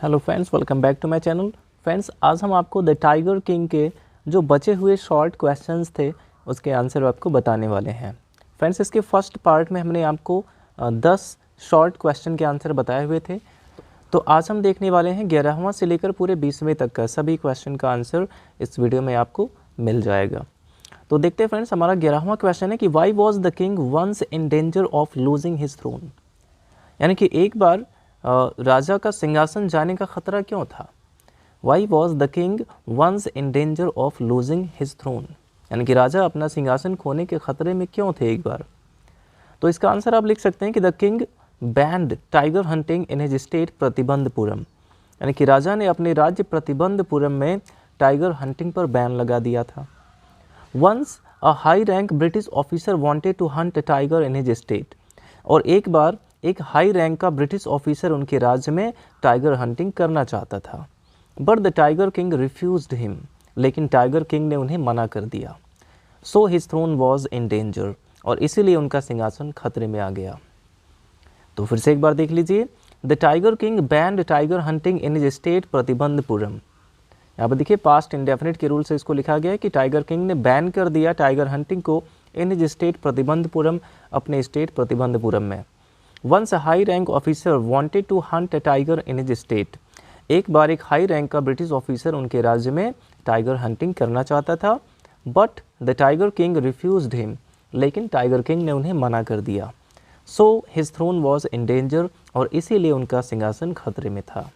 Hello friends, welcome back to my channel. Friends, आज हम आपको द टाइगर किंग के जो बचे हुए शॉर्ट क्वेश्चंस थे उसके आंसर आपको बताने वाले हैं। फ्रेंड्स, इसके फर्स्ट पार्ट में हमने आपको 10 शॉर्ट क्वेश्चन के आंसर बताए हुए थे। तो आज हम देखने वाले हैं 11वां से लेकर पूरे 20वें तक का सभी क्वेश्चन का आंसर इस वीडियो में आपको मिल जाएगा। तो देखते हैं फ्रेंड्स, हमारा 11वां क्वेश्चन है कि why was the king once in danger of losing his throne. यानी कि एक बार राजा का सिंहासन जाने का खतरा क्यों था। Why was the king once in danger of losing his throne, यानी कि राजा अपना सिंहासन खोने के खतरे में क्यों थे एक बार। तो इसका आंसर आप लिख सकते हैं कि the king band tiger hunting in his state Pratibandapuram, यानी कि राजा ने अपने राज्य प्रतिबंधपुरम में टाइगर हंटिंग पर बैन लगा दिया था। Once a high rank British officer wanted to hunt a tiger in his state, और एक बार एक हाई रैंक का ब्रिटिश ऑफिसर उनके राज्य में टाइगर हंटिंग करना चाहता था। But the tiger king refused him, लेकिन टाइगर किंग ने उन्हें मना कर दिया। So his throne was in danger, और इसीलिए उनका सिंहासन खतरे में आ गया। तो फिर से एक बार देख लीजिए, the tiger king band tiger hunting in his state Pratibandapuram. यहाँ पर देखिए पास्ट इंडेफिनिट के रूल से इसको लिखा गया है कि टाइगर किंग ने बैन कर दिया टाइगर हंटिंग को इन हिज स्टेट प्रतिबंधपुरम, अपने स्टेट प्रतिबंधपुरम में। Once a high rank officer wanted to hunt a tiger in his state, एक बार एक हाई रैंक का ब्रिटिश ऑफिसर उनके राज्य में टाइगर हंटिंग करना चाहता था। But the tiger king refused him, लेकिन टाइगर किंग ने उन्हें मना कर दिया। So his throne was in danger, और इसीलिए उनका सिंहासन खतरे में था।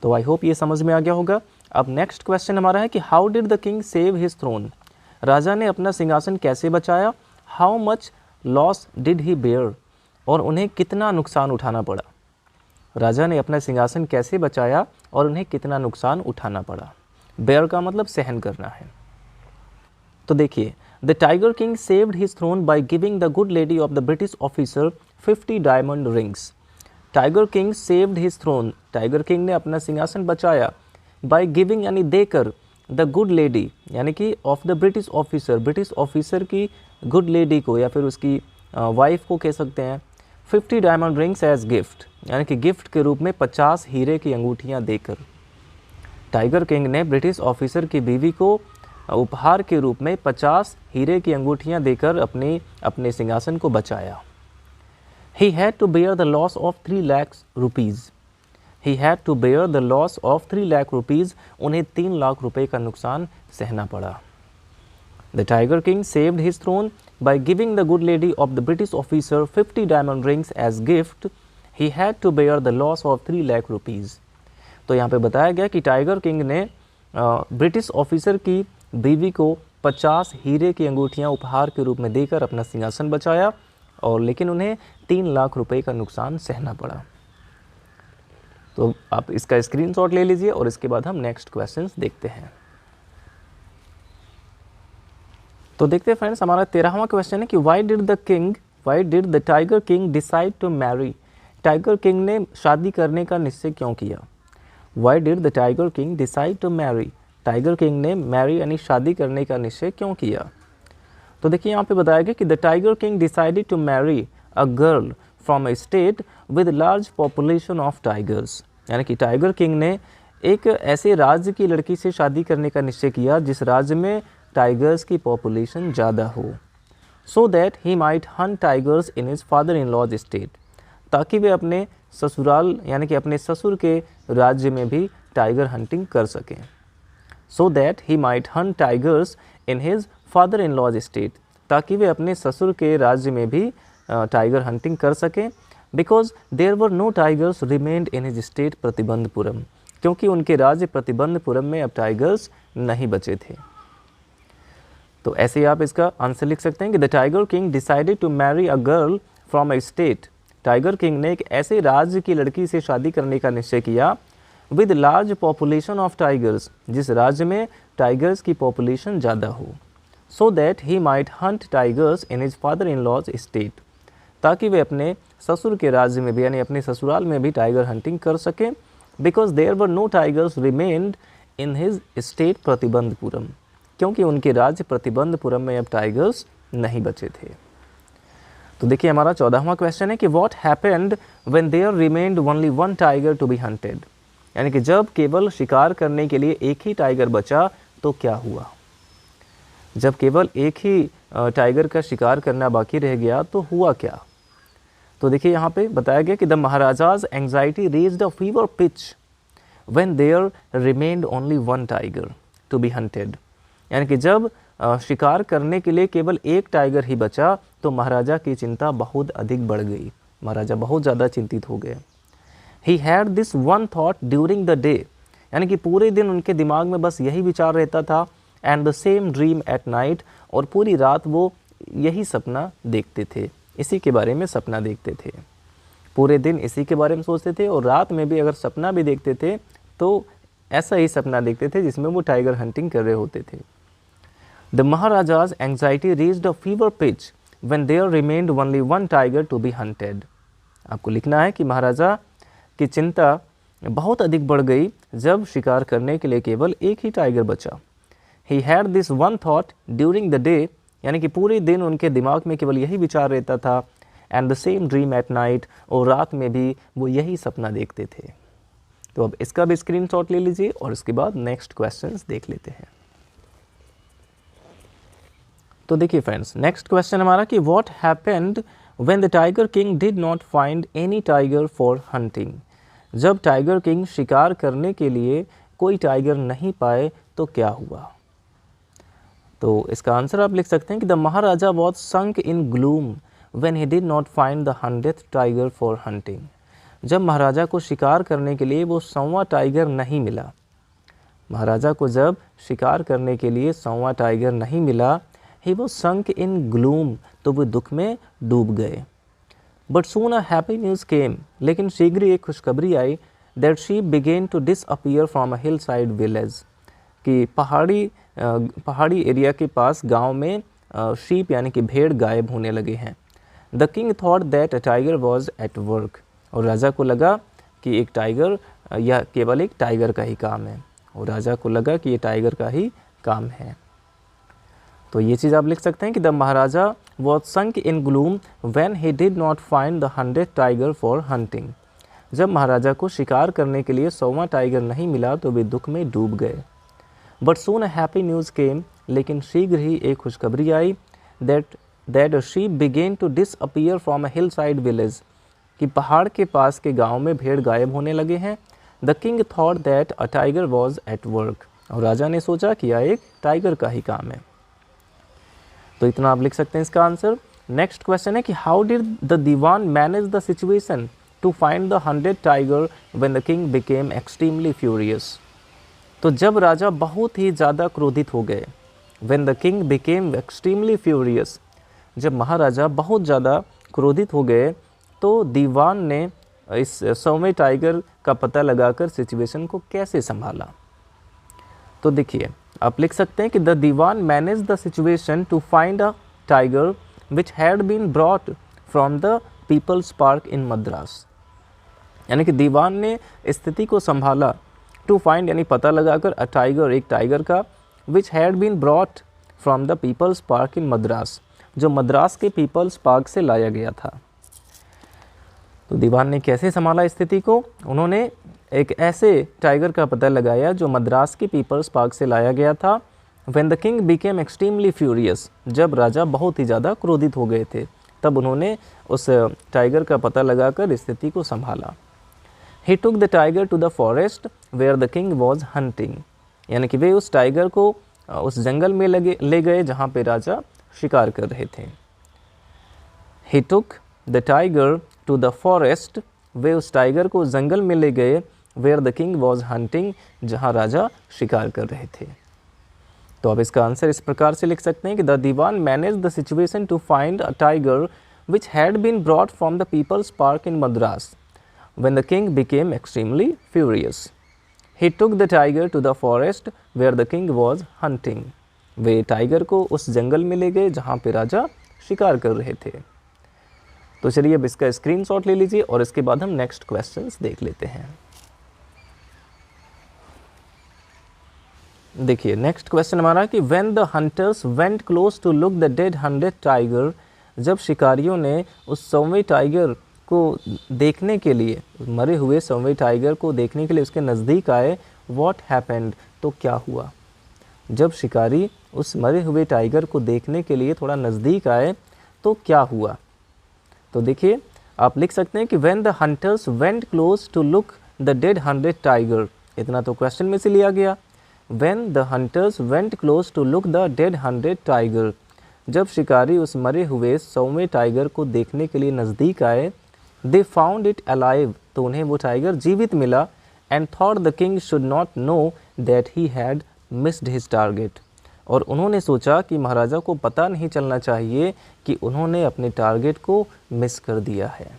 तो आई होप ये समझ में आ गया होगा। अब नेक्स्ट क्वेश्चन हमारा है कि how did the king save his throne, राजा ने अपना सिंहासन कैसे बचाया। How much loss did he bear, और उन्हें कितना नुकसान उठाना पड़ा। राजा ने अपना सिंहासन कैसे बचाया और उन्हें कितना नुकसान उठाना पड़ा। बेयर का मतलब सहन करना है। तो देखिए, the tiger king saved his throne by giving the good lady of the British officer 50 diamond rings. Tiger king saved his throne, tiger king ने अपना सिंहासन बचाया बाय गिविंग यानी देकर, द गुड लेडी यानी कि of the British officer, British officer की good lady को या फिर उसकी वाइफ को कह सकते हैं, 50 डायमंड रिंग्स एज गिफ्ट, यानी कि गिफ्ट के रूप में 50 हीरे की अंगूठियां देकर टाइगर किंग ने ब्रिटिश ऑफिसर की बीवी को उपहार के रूप में 50 हीरे की अंगूठियां देकर अपने सिंहासन को बचाया। He had to bear the loss of 3 lakh rupees, he had to bear the loss of 3 lakh rupees, उन्हें 3 लाख रुपए का नुकसान सहना पड़ा। The Tiger King saved his throne by giving the good lady of the British officer 50 diamond rings as gift. He had to bear the loss of 3 lakh rupees. तो यहाँ पे बताया गया कि टाइगर किंग ने ब्रिटिश ऑफिसर की बीवी को 50 हीरे की अंगूठियाँ उपहार के रूप में देकर अपना सिंहासन बचाया, और लेकिन उन्हें 3 लाख रुपए का नुकसान सहना पड़ा। तो आप इसका स्क्रीनशॉट ले लीजिए और इसके बाद हम नेक्स्ट क्वेश्चंस देखते हैं। तो देखते हैं फ्रेंड्स, हमारा 13वां क्वेश्चन है कि why did the tiger king decide to marry, tiger king ने शादी करने का निश्चय क्यों किया। Why did the tiger king decide to marry, tiger king ने मैरी यानी शादी करने का निश्चय क्यों किया। तो देखिए यहाँ पे बताया गया कि the tiger king decided to marry a girl from a state with large population of tigers, यानी कि टाइगर किंग ने एक ऐसे राज्य की लड़की से शादी करने का निश्चय किया जिस राज्य में टाइगर्स की पॉपुलेशन ज़्यादा हो। So that he might hunt tigers in his father in law's state, ताकि वे अपने ससुराल यानी कि अपने ससुर के राज्य में भी टाइगर हंटिंग कर सकें। So that he might hunt tigers in his father in law's state, ताकि वे अपने ससुर के राज्य में भी टाइगर हंटिंग कर सकें। Because there were no tigers remained in his state Pratibandhapuram, क्योंकि उनके राज्य प्रतिबंधपुरम में अब टाइगर्स नहीं बचे थे। तो ऐसे ही आप इसका आंसर लिख सकते हैं कि the tiger king decided to marry a girl from a state, tiger king ने एक ऐसे राज्य की लड़की से शादी करने का निश्चय किया with large population of tigers, जिस राज्य में टाइगर्स की पॉपुलेशन ज़्यादा हो। So that he might hunt tigers in his father in law's state, ताकि वे अपने ससुर के राज्य में भी यानी अपने ससुराल में भी टाइगर हंटिंग कर सकें। Because there were no tigers remained in his state Pratibandhapuram, क्योंकि उनके राज्य प्रतिबंधपुरम में अब टाइगर्स नहीं बचे थे। तो देखिए हमारा 14वां क्वेश्चन है कि what happened when there remained only one tiger to be hunted, यानी कि जब केवल शिकार करने के लिए एक ही टाइगर बचा तो क्या हुआ। जब केवल एक ही टाइगर का शिकार करना बाकी रह गया तो हुआ क्या। तो देखिए यहाँ पे बताया गया कि the Maharaja's anxiety reached a fever pitch when there remained only one tiger to be hunted. यानी कि जब शिकार करने के लिए केवल एक टाइगर ही बचा तो महाराजा की चिंता बहुत अधिक बढ़ गई। महाराजा बहुत ज़्यादा चिंतित हो गए। He had this one thought during the day, यानी कि पूरे दिन उनके दिमाग में बस यही विचार रहता था। And the same dream at night, और पूरी रात वो यही सपना देखते थे, इसी के बारे में सपना देखते थे। पूरे दिन इसी के बारे में सोचते थे और रात में भी अगर सपना भी देखते थे तो ऐसा ही सपना देखते थे जिसमें वो टाइगर हंटिंग कर रहे होते थे। The Maharaja's anxiety reached a fever pitch when there remained only one tiger to be hunted. आपको लिखना है कि महाराजा की चिंता बहुत अधिक बढ़ गई जब शिकार करने के लिए केवल एक ही टाइगर बचा। He had this one thought during the day, यानी कि पूरे दिन उनके दिमाग में केवल यही विचार रहता था। And the same dream at night, और रात में भी वो यही सपना देखते थे। तो अब इसका भी स्क्रीनशॉट ले लीजिए और इसके बाद नेक्स्ट क्वेश्चंस देख लेते हैं। तो देखिए फ्रेंड्स, नेक्स्ट क्वेश्चन हमारा कि what happened when the tiger king did not find any tiger for hunting. जब टाइगर किंग शिकार करने के लिए कोई टाइगर नहीं पाए तो क्या हुआ। तो इसका आंसर आप लिख सकते हैं कि the Maharaja was sunk in gloom when he did not find the 100th tiger for hunting. जब महाराजा को शिकार करने के लिए वो 100वां टाइगर नहीं मिला, महाराजा को जब शिकार करने के लिए 100वां टाइगर नहीं मिला, he was sunk in gloom, तो वो दुख में डूब गए। But soon a happy news came, लेकिन शीघ्र एक खुशखबरी आई। That sheep began to disappear from a hill side village, कि पहाड़ी एरिया के पास गांव में शीप यानी कि भेड़ गायब होने लगे हैं। The king thought that a tiger was at work, और राजा को लगा कि एक टाइगर या केवल एक टाइगर का ही काम है, और राजा को लगा कि ये टाइगर का ही काम है। तो ये चीज़ आप लिख सकते हैं कि the Maharaja was sunk in gloom when he did not find the 100th tiger for hunting. जब महाराजा को शिकार करने के लिए 100वां टाइगर नहीं मिला तो वे दुख में डूब गए। But soon a happy news came, लेकिन शीघ्र ही एक खुशखबरी आई। That a sheep began to disappear from a hill side village, कि पहाड़ के पास के गांव में भेड़ गायब होने लगे हैं। The king thought that a tiger was at work, और राजा ने सोचा कि यह एक टाइगर का ही काम है। तो इतना आप लिख सकते हैं इसका आंसर। नेक्स्ट क्वेश्चन है कि how did the diwan manage the situation to find the 100th tiger when the king became extremely furious. तो जब राजा बहुत ही ज़्यादा क्रोधित हो गए, when the king became extremely furious, जब महाराजा बहुत ज़्यादा क्रोधित हो गए तो दीवान ने इस 100वें टाइगर का पता लगाकर सिचुएशन को कैसे संभाला। तो देखिए आप लिख सकते हैं कि the diwan manage the situation to find a tiger which had been brought from the People's Park in Madras. यानी कि दीवान ने स्थिति को संभाला, टू फाइंड यानी पता लगाकर, अ टाइगर एक टाइगर का, which had been brought from the People's Park in Madras, जो मद्रास के पीपल्स पार्क से लाया गया था। तो दीवान ने कैसे संभाला स्थिति को, उन्होंने एक ऐसे टाइगर का पता लगाया जो मद्रास के पीपल्स पार्क से लाया गया था। When the king became extremely furious, जब राजा बहुत ही ज़्यादा क्रोधित हो गए थे, तब उन्होंने उस टाइगर का पता लगाकर स्थिति को संभाला। He took the tiger to the forest where the king was hunting, यानी कि वे उस टाइगर को उस जंगल में ले गए जहाँ पे राजा शिकार कर रहे थे। He took the tiger to the forest, वे उस टाइगर को जंगल में ले गए, where the king was hunting, जहाँ राजा शिकार कर रहे थे। तो अब इसका आंसर इस प्रकार से लिख सकते हैं कि the diwan manage the situation to find a tiger which had been brought from the People's Park in Madras when the king became extremely furious. He took the tiger to the forest where the king was hunting. Way tiger को उस जंगल में ले गए जहाँ पे राजा शिकार कर रहे थे। तो चलिए अब इसका स्क्रीनशॉट ले लीजिए और इसके बाद हम नेक्स्ट क्वेश्चंस देख लेते हैं। देखिए नेक्स्ट क्वेश्चन हमारा कि when the hunters went close to look the dead 100th tiger, जब शिकारियों ने उस 100वें टाइगर को देखने के लिए, मरे हुए सौम्य टाइगर को देखने के लिए उसके नज़दीक आए, व्हाट हैपेंड, तो क्या हुआ। जब शिकारी उस मरे हुए टाइगर को देखने के लिए थोड़ा नज़दीक आए तो क्या हुआ। तो देखिए आप लिख सकते हैं कि when the hunters went close to look the dead hunted tiger, इतना तो क्वेश्चन में से लिया गया। When the hunters went close to look the dead hunted tiger, जब शिकारी उस मरे हुए सौम्य टाइगर को देखने के लिए नज़दीक आए, दे फाउंड इट अलाइव, तो उन्हें वो टाइगर जीवित मिला, and thought the king should not know that he had missed his target, और उन्होंने सोचा कि महाराजा को पता नहीं चलना चाहिए कि उन्होंने अपने टारगेट को मिस कर दिया है।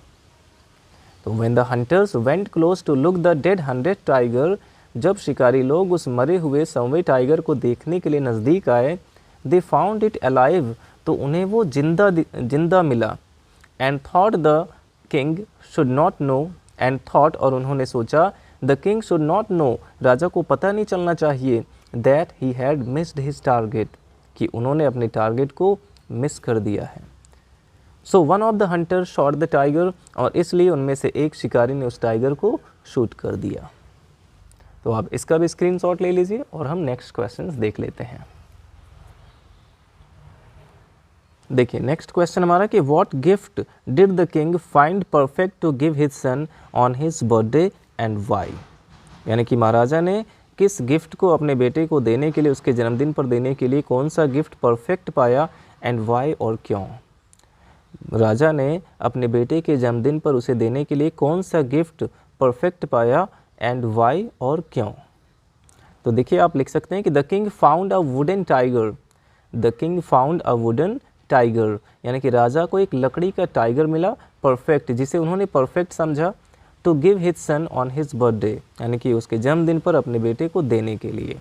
तो when the hunters went close to look the dead hunted tiger, जब शिकारी लोग उस मरे हुए सौम्य टाइगर को देखने के लिए नज़दीक आए, दे फाउंड इट अलाइव, तो उन्हें वो जिंदा मिला, and thought the king should not know, and thought, और उन्होंने सोचा, the king should not know, राजा को पता नहीं चलना चाहिए, that he had missed his target, कि उन्होंने अपने टारगेट को मिस कर दिया है। So one of the hunter shot the tiger, और इसलिए उनमें से एक शिकारी ने उस टाइगर को शूट कर दिया। तो आप इसका भी स्क्रीनशॉट ले लीजिए और हम नेक्स्ट क्वेश्चंस देख लेते हैं। देखिए नेक्स्ट क्वेश्चन हमारा कि what gift did the king find perfect to give his son on his birthday and why, यानी कि महाराजा ने किस गिफ्ट को अपने बेटे को देने के लिए, उसके जन्मदिन पर देने के लिए कौन सा गिफ्ट परफेक्ट पाया, एंड वाई, और क्यों। राजा ने अपने बेटे के जन्मदिन पर उसे देने के लिए कौन सा गिफ्ट परफेक्ट पाया, एंड वाई, और क्यों। तो देखिए आप लिख सकते हैं कि the king found a wooden tiger, the king found a wooden tiger, यानी कि राजा को एक लकड़ी का टाइगर मिला परफेक्ट, जिसे उन्होंने परफेक्ट समझा, to give his son on his birthday, यानी कि उसके जन्मदिन पर अपने बेटे को देने के लिए।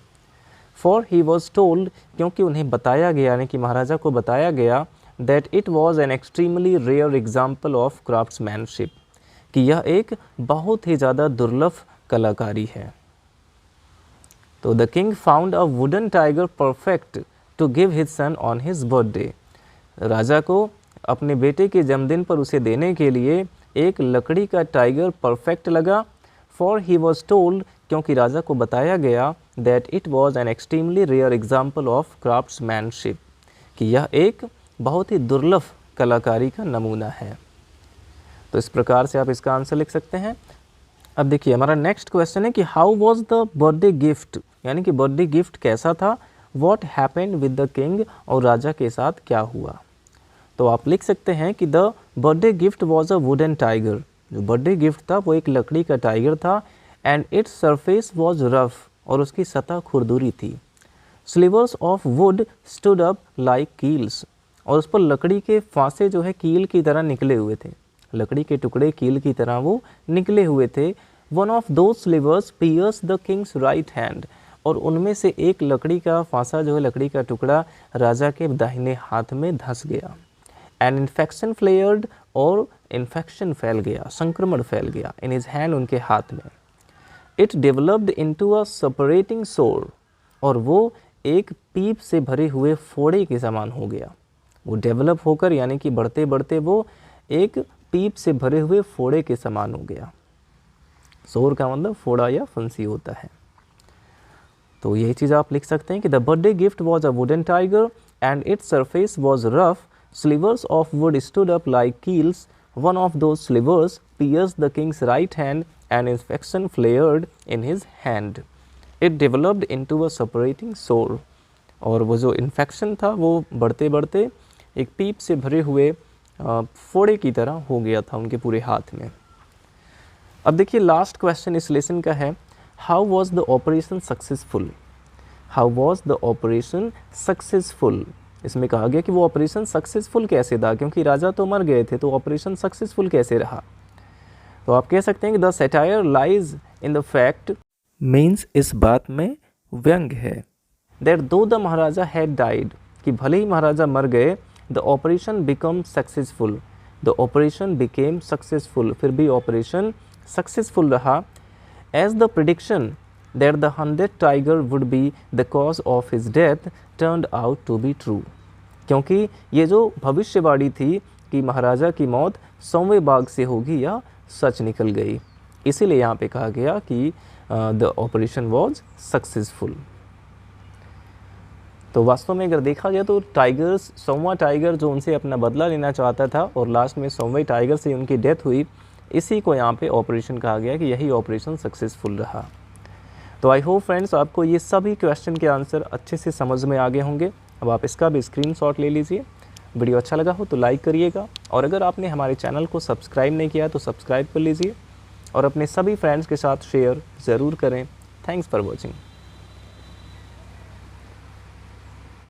फॉर ही वॉज टोल्ड, क्योंकि उन्हें बताया गया, यानी कि महाराजा को बताया गया, that it was an extremely rare example of craftsmanship, कि यह एक बहुत ही ज़्यादा दुर्लभ कलाकारी है। तो the king found a wooden tiger perfect to give his son on his birthday, राजा को अपने बेटे के जन्मदिन पर उसे देने के लिए एक लकड़ी का टाइगर परफेक्ट लगा। फॉर ही वॉज टोल्ड, क्योंकि राजा को बताया गया, that it was an extremely rare example of craftsmanship, कि यह एक बहुत ही दुर्लभ कलाकारी का नमूना है। तो इस प्रकार से आप इसका आंसर लिख सकते हैं। अब देखिए हमारा नेक्स्ट क्वेश्चन है कि how was the birthday gift, यानी कि बर्थडे गिफ्ट कैसा था, what happened with the king, और राजा के साथ क्या हुआ। तो आप लिख सकते हैं कि the birthday gift was a wooden tiger, जो बर्थडे गिफ्ट था वो एक लकड़ी का टाइगर था, and its surface was rough, और उसकी सतह खुरदुरी थी। Slivers of wood stood up like quills, और उस पर लकड़ी के फांसे जो है कील की तरह निकले हुए थे, लकड़ी के टुकड़े कील की तरह वो निकले हुए थे। One of the slivers pierced the king's right hand, और उनमें से एक लकड़ी का फांसा जो है, लकड़ी का टुकड़ा राजा के दाहिने हाथ में धंस गया। एन इन्फेक्शन फ्लेयर्ड, और इन्फेक्शन फैल गया, संक्रमण फैल गया, इन हिज हैंड, उनके हाथ में। It developed into a separating सोर, और वो एक पीप से भरे हुए फोड़े के समान हो गया। वो डेवलप होकर, यानी कि बढ़ते बढ़ते वो एक पीप से भरे हुए फोड़े के समान हो गया। सोर का मतलब फोड़ा या फंसी होता है। तो यही चीज़ आप लिख सकते हैं कि the birthday gift was a wooden tiger and its surface was rough, slivers of wood stood up like keels, one of those slivers pierced the king's right hand, and infection flared in his hand. It developed into a separating sore, और वो जो infection था वो बढ़ते बढ़ते एक पीप से भरे हुए फोड़े की तरह हो गया था उनके पूरे हाथ में। अब देखिए लास्ट क्वेश्चन इस लेसन का है, how was the operation successful, how was the operation successful. इसमें कहा गया कि वो ऑपरेशन सक्सेसफुल कैसे था, क्योंकि राजा तो मर गए थे, तो ऑपरेशन सक्सेसफुल कैसे रहा। तो आप कह सकते हैं कि the satire lies in the fact, means इस बात में व्यंग है, दैट दो द महाराजा हैड डाइड, कि भले ही महाराजा मर गए, the operation become successful, the operation became successful, फिर भी ऑपरेशन सक्सेसफुल रहा। As the prediction that the hunted tiger would be the cause of his death turned out to be true, क्योंकि ये जो भविष्यवाणी थी कि महाराजा की मौत 100वें बाघ से होगी या सच निकल गई। इसीलिए यहाँ पे कहा गया कि द ऑपरेशन वॉज सक्सेसफुल। तो वास्तव में अगर देखा जाए तो टाइगर्स 100वां टाइगर जो उनसे अपना बदला लेना चाहता था और लास्ट में 100वें टाइगर से उनकी डेथ हुई, इसी को यहाँ पे ऑपरेशन कहा गया कि यही ऑपरेशन सक्सेसफुल रहा। तो आई होप फ्रेंड्स आपको ये सभी क्वेश्चन के आंसर अच्छे से समझ में आ गए होंगे। अब आप इसका भी स्क्रीनशॉट ले लीजिए। वीडियो अच्छा लगा हो तो लाइक करिएगा, और अगर आपने हमारे चैनल को सब्सक्राइब नहीं किया तो सब्सक्राइब कर लीजिए और अपने सभी फ्रेंड्स के साथ शेयर ज़रूर करें। Thanks for watching.